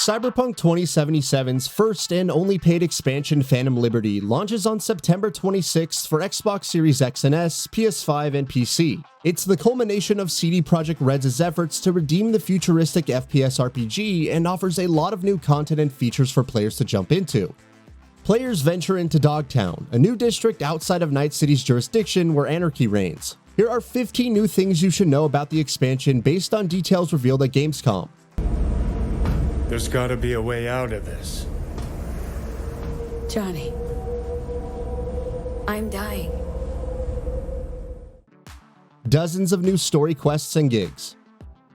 Cyberpunk 2077's first and only paid expansion, Phantom Liberty, launches on September 26th for Xbox Series X and S, PS5, and PC. It's the culmination of CD Projekt Red's efforts to redeem the futuristic FPS RPG and offers a lot of new content and features for players to jump into. Players venture into Dogtown, a new district outside of Night City's jurisdiction where anarchy reigns. Here are 15 new things you should know about the expansion based on details revealed at Gamescom. There's gotta be a way out of this. Johnny, I'm dying. Dozens of new story quests and gigs.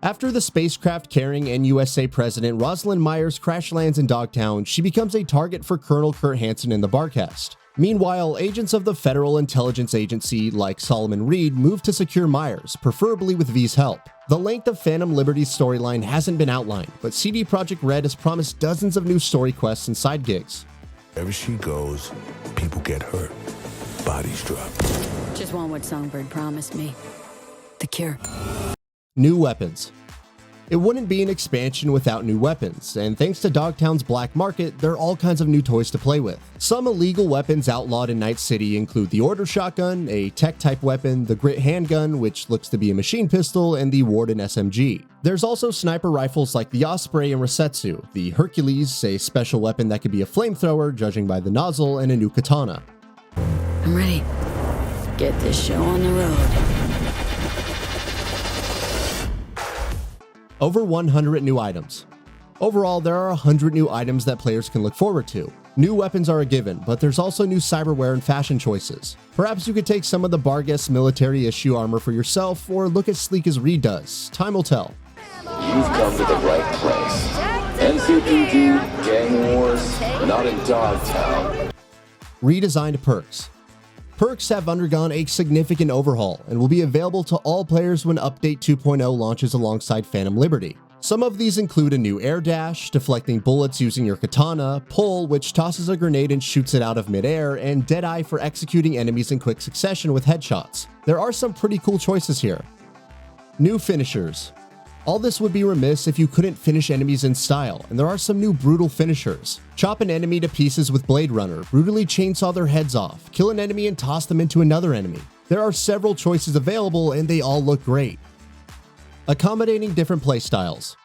After the spacecraft-carrying NUSA President Rosalind Myers crash lands in Dogtown, she becomes a target for Colonel Kurt Hansen in the Barcast. Meanwhile, agents of the Federal Intelligence Agency, like Solomon Reed, move to secure Myers, preferably with V's help. The length of Phantom Liberty's storyline hasn't been outlined, but CD Projekt Red has promised dozens of new story quests and side gigs. Wherever she goes, people get hurt, bodies drop. Just want what Songbird promised me. The cure. New weapons. It wouldn't be an expansion without new weapons, and thanks to Dogtown's black market, there are all kinds of new toys to play with. Some illegal weapons outlawed in Night City include the Order Shotgun, a tech-type weapon, the Grit Handgun, which looks to be a machine pistol, and the Warden SMG. There's also sniper rifles like the Osprey and Resetsu, the Hercules, a special weapon that could be a flamethrower, judging by the nozzle, and a new katana. I'm ready. Get this show on the road. Over 100 new items. Overall, there are 100 new items that players can look forward to. New weapons are a given, but there's also new cyberware and fashion choices. Perhaps you could take some of the Bargas military issue armor for yourself, or look as sleek as Reed does. Time will tell. You've come to the right place. NCPD, gang wars, not in Dogtown. Redesigned perks. Perks have undergone a significant overhaul and will be available to all players when Update 2.0 launches alongside Phantom Liberty. Some of these include a new air dash, deflecting bullets using your katana, pull, which tosses a grenade and shoots it out of midair, and Deadeye for executing enemies in quick succession with headshots. There are some pretty cool choices here. New finishers. All this would be remiss if you couldn't finish enemies in style, and there are some new brutal finishers. Chop an enemy to pieces with Blade Runner, brutally chainsaw their heads off, kill an enemy and toss them into another enemy. There are several choices available and they all look great. Accommodating different playstyles.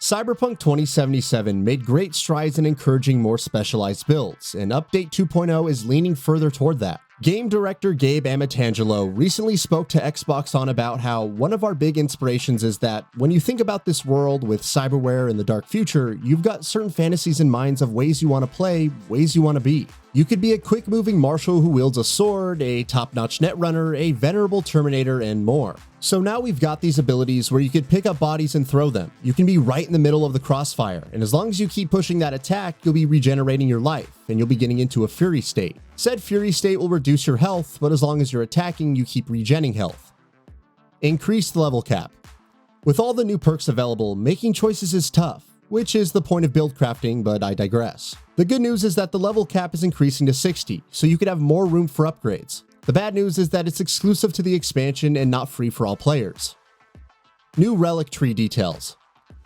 Cyberpunk 2077 made great strides in encouraging more specialized builds, and Update 2.0 is leaning further toward that. Game director Gabe Amatangelo recently spoke to Xbox On about how one of our big inspirations is that when you think about this world with cyberware in the dark future, you've got certain fantasies in minds of ways you want to play, ways you want to be. You could be a quick-moving marshal who wields a sword, a top-notch netrunner, a venerable Terminator, and more. So now we've got these abilities where you could pick up bodies and throw them. You can be right in the middle of the crossfire, and as long as you keep pushing that attack, you'll be regenerating your life, and you'll be getting into a fury state. Said fury state will reduce your health, but as long as you're attacking, you keep regenning health. Increased level cap. With all the new perks available, making choices is tough, which is the point of build crafting, but I digress. The good news is that the level cap is increasing to 60, so you could have more room for upgrades. The bad news is that it's exclusive to the expansion and not free for all players. New Relic Tree details.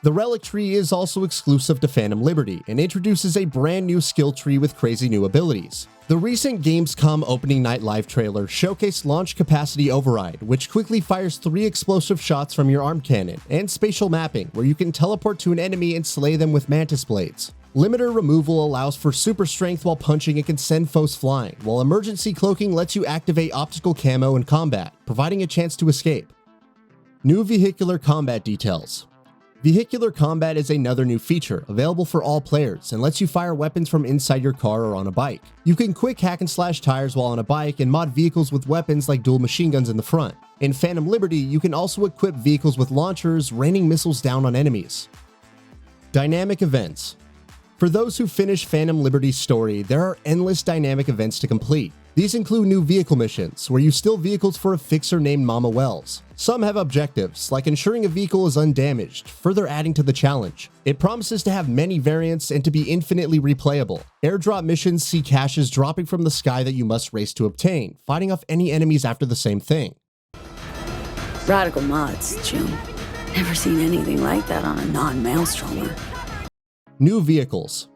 The Relic Tree is also exclusive to Phantom Liberty and introduces a brand new skill tree with crazy new abilities. The recent Gamescom opening night live trailer showcased Launch Capacity Override, which quickly fires 3 explosive shots from your arm cannon, and Spatial Mapping, where you can teleport to an enemy and slay them with Mantis Blades. Limiter Removal allows for super strength while punching and can send foes flying, while Emergency Cloaking lets you activate optical camo in combat, providing a chance to escape. New Vehicular Combat details. Vehicular Combat is another new feature, available for all players, and lets you fire weapons from inside your car or on a bike. You can quick hack and slash tires while on a bike and mod vehicles with weapons like dual machine guns in the front. In Phantom Liberty, you can also equip vehicles with launchers, raining missiles down on enemies. Dynamic events. For those who finish Phantom Liberty's story, there are endless dynamic events to complete. These include new vehicle missions, where you steal vehicles for a fixer named Mama Wells. Some have objectives, like ensuring a vehicle is undamaged, further adding to the challenge. It promises to have many variants and to be infinitely replayable. Airdrop missions see caches dropping from the sky that you must race to obtain, fighting off any enemies after the same thing. Radical mods, Jim. Never seen anything like that on a non-maelstromer. New vehicles.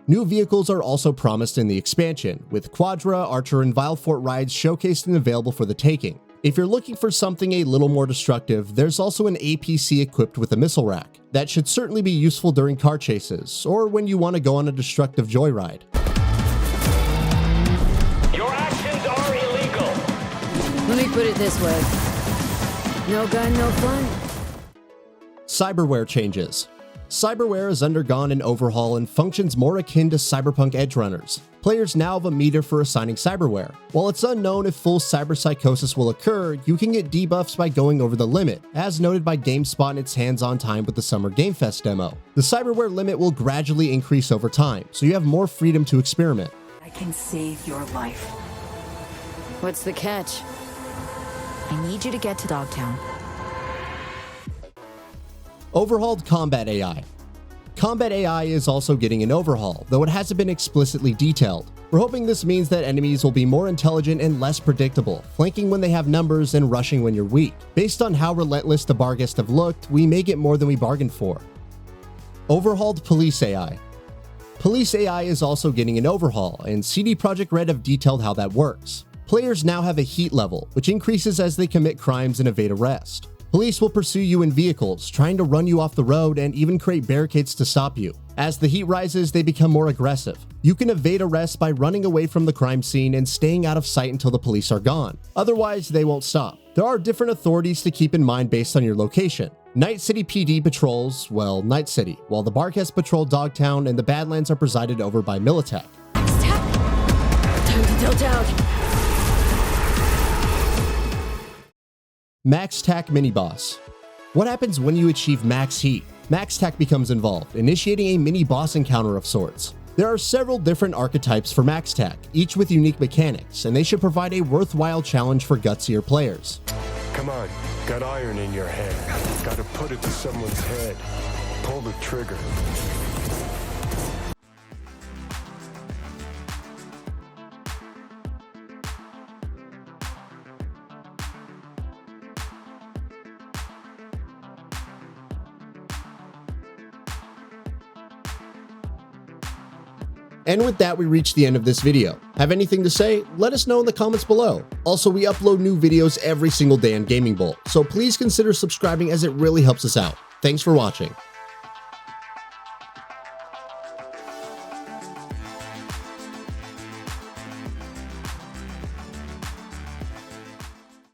New vehicles are also promised in the expansion, with Quadra, Archer, and Vilefort rides showcased and available for the taking. If you're looking for something a little more destructive, there's also an APC equipped with a missile rack. That should certainly be useful during car chases, or when you want to go on a destructive joyride. Your actions are illegal. Let me put it this way. No gun, no fun. Cyberware changes. Cyberware has undergone an overhaul and functions more akin to Cyberpunk edgerunners. Players now have a meter for assigning cyberware. While it's unknown if full cyberpsychosis will occur, you can get debuffs by going over the limit, as noted by GameSpot in its hands-on time with the Summer Game Fest demo. The cyberware limit will gradually increase over time, so you have more freedom to experiment. I can save your life. What's the catch? I need you to get to Dogtown. Overhauled Combat AI. Combat AI is also getting an overhaul, though it hasn't been explicitly detailed. We're hoping this means that enemies will be more intelligent and less predictable, flanking when they have numbers and rushing when you're weak. Based on how relentless the Barghests have looked, we may get more than we bargained for. Overhauled Police AI. Police AI is also getting an overhaul, and CD Projekt Red have detailed how that works. Players now have a heat level, which increases as they commit crimes and evade arrest. Police will pursue you in vehicles, trying to run you off the road and even create barricades to stop you. As the heat rises, they become more aggressive. You can evade arrest by running away from the crime scene and staying out of sight until the police are gone. Otherwise, they won't stop. There are different authorities to keep in mind based on your location. Night City PD patrols, well, Night City, while the Barghests patrol Dogtown and the Badlands are presided over by Maxtac. Time to tilt out. Maxtac mini-boss. What happens when you achieve max heat? Maxtac becomes involved, initiating a mini-boss encounter of sorts. There are several different archetypes for Maxtac, each with unique mechanics, and they should provide a worthwhile challenge for gutsier players. Come on, got iron in your head. Gotta put it to someone's head. Pull the trigger. And with that, we reach the end of this video. Have anything to say? Let us know in the comments below. Also, we upload new videos every single day on Gaming Bolt, so please consider subscribing as it really helps us out. Thanks for watching.